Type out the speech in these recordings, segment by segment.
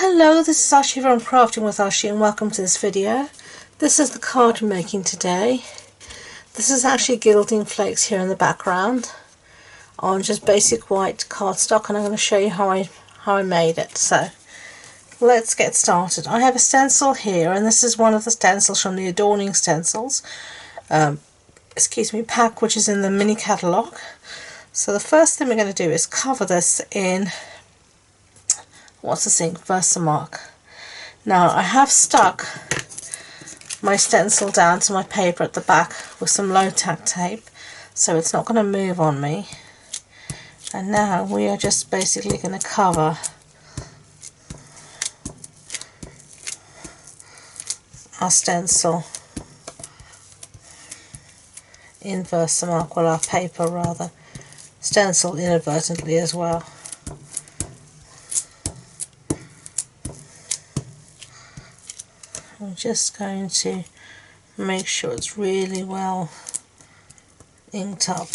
Hello, this is Ashee from Crafting with Ashee and welcome to this video. This is the card I'm making today. This is actually Gilding Flakes here in the background on just basic white cardstock, and I'm going to show you how I made it. So let's get started. I have a stencil here, and this is one of the stencils from the Adorning Stencils pack, which is in the mini catalogue. So the first thing we're going to do is cover this in Versamark. Now I have stuck my stencil down to my paper at the back with some low tack tape, so it's not going to move on me. And now we are just basically going to cover our stencil in Versamark, well, our paper rather, stencil inadvertently as well. I'm just going to make sure it's really well inked up.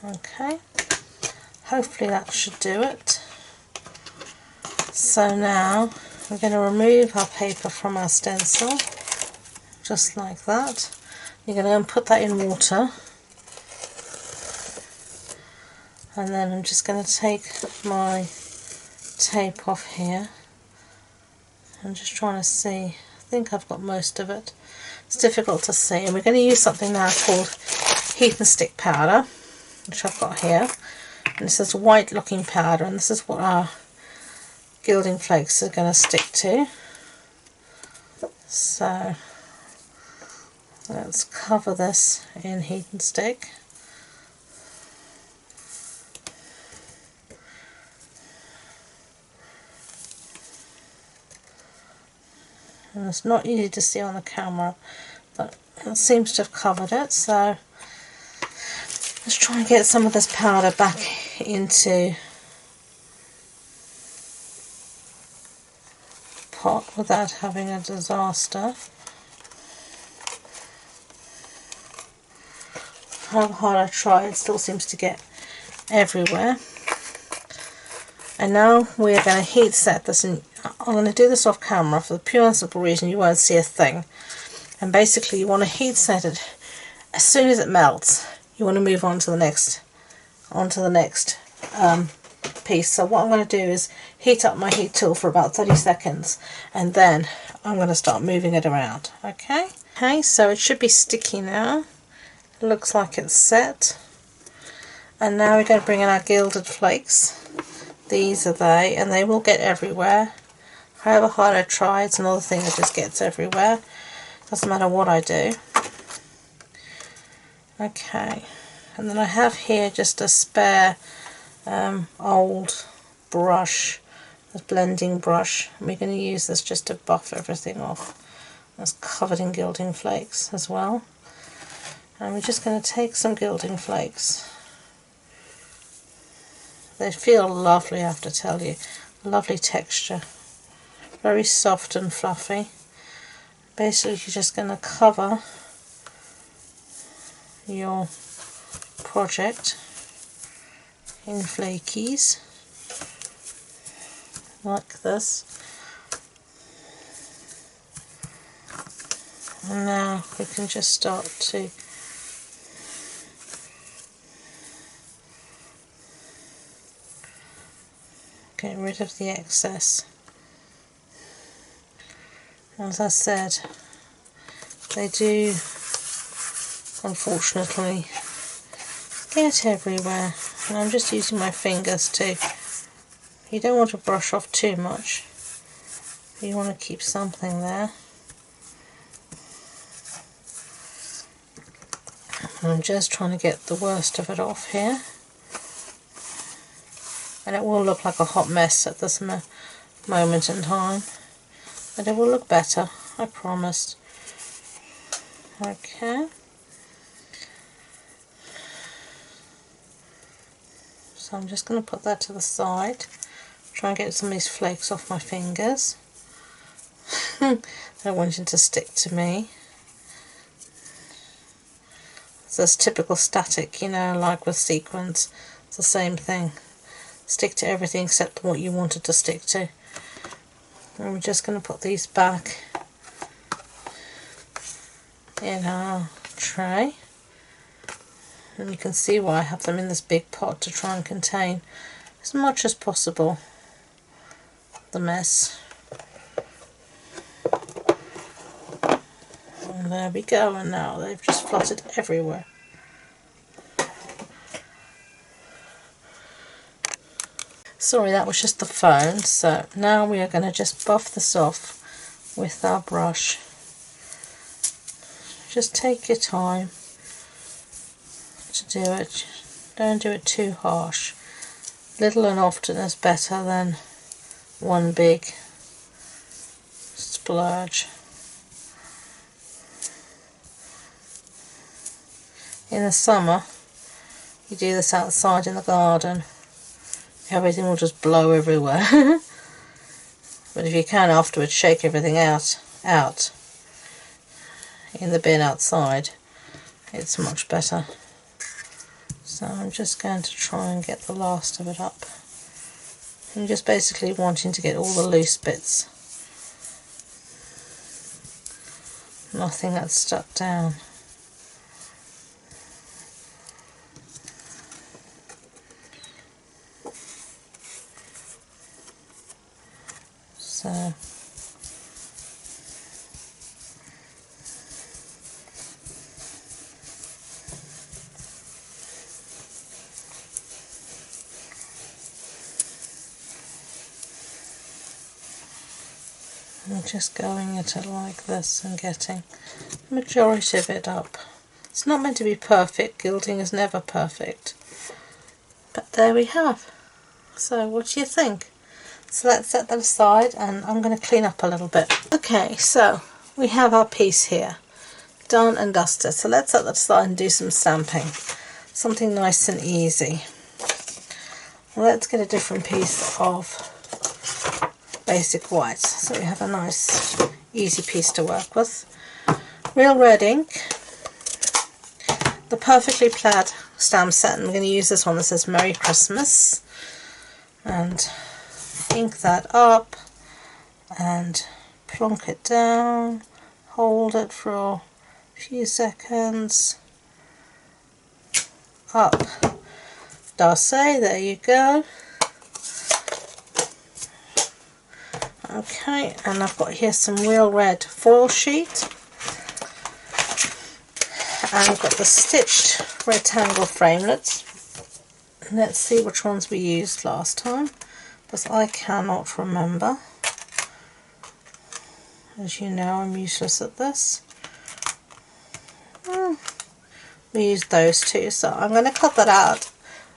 Okay, hopefully that should do it. So now we're going to remove our paper from our stencil, just like that. You're going to put that in water, and then I'm just going to take my tape off here. I'm just trying to see, I think I've got most of it. It's difficult to see, and we're going to use something now called heat and stick powder, which I've got here, and this is a white looking powder, and this is what our Gilding Flakes are going to stick to. So let's cover this in heat and stick. And it's not easy to see on the camera, but it seems to have covered it. So let's try and get some of this powder back into pot without having a disaster. However hard I try, it still seems to get everywhere. And now we're going to heat set this, and I'm going to do this off camera for the pure and simple reason you won't see a thing. And basically you want to heat set it as soon as it melts. You want to move on to the next piece. So what I'm going to do is heat up my heat tool for about 30 seconds, and then I'm going to start moving it around. Okay, so it should be sticky now. It looks like it's set. And now we're going to bring in our gilded flakes. These are they, and they will get everywhere. However hard I try, it's another thing that just gets everywhere. Doesn't matter what I do. Okay, and then I have here just a spare old brush, a blending brush. We're going to use this just to buff everything off. It's covered in gilding flakes as well. And we're just going to take some gilding flakes. They feel lovely, I have to tell you. Lovely texture. Very soft and fluffy. Basically you're just going to cover your project in flakies like this. And now we can just start to get rid of the excess. As I said, they do unfortunately get everywhere, and I'm just using my fingers too. You don't want to brush off too much, you want to keep something there. And I'm just trying to get the worst of it off here, and it will look like a hot mess at this moment in time, but it will look better, I promise. Okay, so I'm just going to put that to the side, try and get some of these flakes off my fingers. I don't want it to stick to me. So it's typical static, you know, like with sequins. It's the same thing. Stick to everything except what you want it to stick to. And we're just going to put these back in our tray. And you can see why I have them in this big pot, to try and contain as much as possible the mess. And there we go, and now they've just fluttered everywhere. Sorry, that was just the phone. So now we are going to just buff this off with our brush. Just take your time to do it. Don't do it too harsh. Little and often is better than one big splurge. In the summer, you do this outside in the garden, everything will just blow everywhere. But if you can afterwards shake everything out in the bin outside, it's much better. So I'm just going to try and get the last of it up. I'm just basically wanting to get all the loose bits. Nothing that's stuck down. So I'm just going at it like this and getting the majority of it up. It's not meant to be perfect, gilding is never perfect, but there we have. So what do you think? So let's set that aside, and I'm going to clean up a little bit. Okay, so we have our piece here, done and dusted. So let's set that aside and do some stamping. Something nice and easy. Let's get a different piece of basic white. So we have a nice, easy piece to work with. Real red ink. The Perfectly Plaid stamp set. I'm going to use this one that says Merry Christmas. And ink that up and plonk it down, hold it for a few seconds, up, Darcy, there you go. Okay, and I've got here some real red foil sheet, and I've got the stitched rectangle framelits. Let's see which ones we used last time, because I cannot remember. As you know, I'm useless at this. We used those two, so I'm going to cut that out,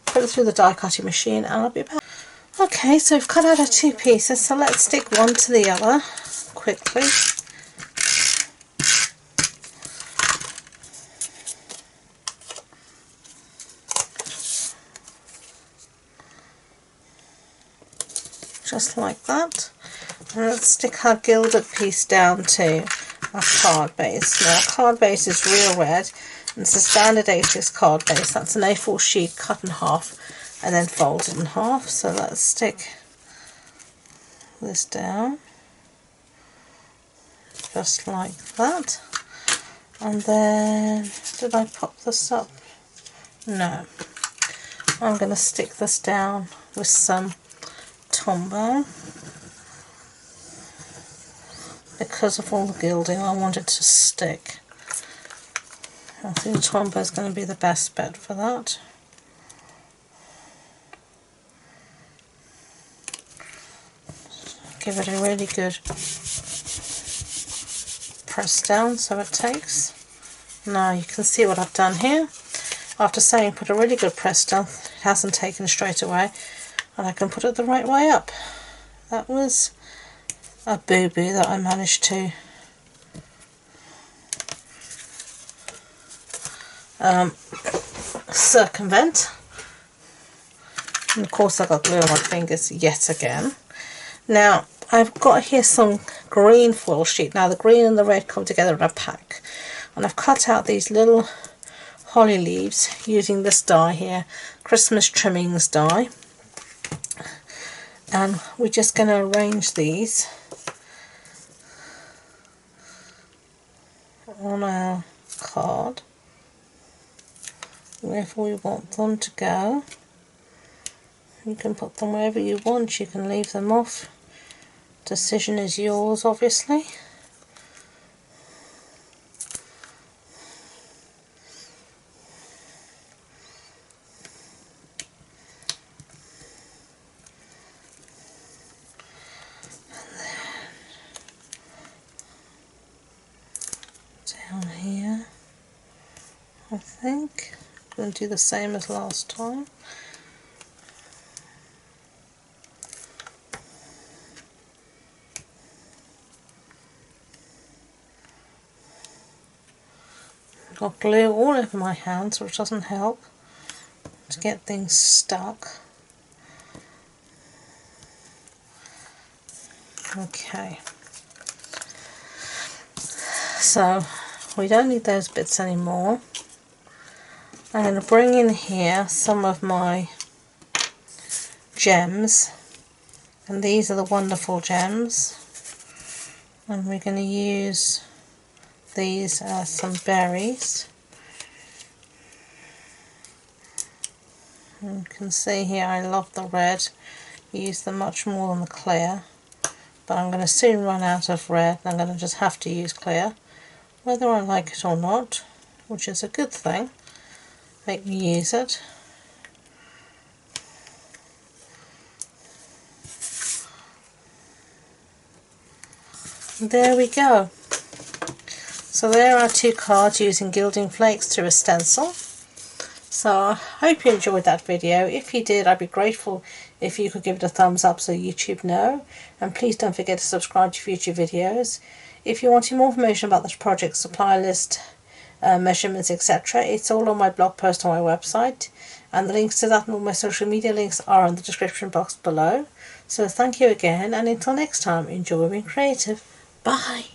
put it through the die cutting machine, and I'll be back. Okay, so we've cut out our two pieces, so let's stick one to the other quickly. Just like that. And let's stick our gilded piece down to our card base. Now, our card base is real red, and it's a standard A6 card base. That's an A4 sheet cut in half and then folded in half. So let's stick this down, just like that. And then, did I pop this up? No. I'm going to stick this down with some Tombow. Because of all the gilding, I want it to stick. I think Tombow is going to be the best bet for that. Give it a really good press down so it takes. Now you can see what I've done here. After saying put a really good press down, it hasn't taken straight away, and I can put it the right way up. That was a boo-boo that I managed to circumvent. And of course I got glue on my fingers yet again. Now I've got here some green foil sheet. Now the green and the red come together in a pack, and I've cut out these little holly leaves using this die here, Christmas trimmings die, and we're just going to arrange these on our card wherever we want them to go. You can put them wherever you want, you can leave them off. Decision is yours, obviously. Down here, I think I'm going to do the same as last time. I've got glue all over my hands, which doesn't help to get things stuck. Okay, so we don't need those bits anymore. I'm going to bring in here some of my gems, and these are the wonderful gems, and we're going to use these as some berries. And you can see here I love the red, use them much more than the clear, but I'm going to soon run out of red and I'm going to just have to use clear, whether I like it or not, which is a good thing. Make me use it. There we go. So there are two cards using Gilding Flakes to a stencil. So I hope you enjoyed that video. If you did, I'd be grateful if you could give it a thumbs up so YouTube know. And please don't forget to subscribe to future videos. If you want more information about this project, supply list, measurements, etc., it's all on my blog post on my website. And the links to that and all my social media links are in the description box below. So thank you again, and until next time, enjoy being creative. Bye!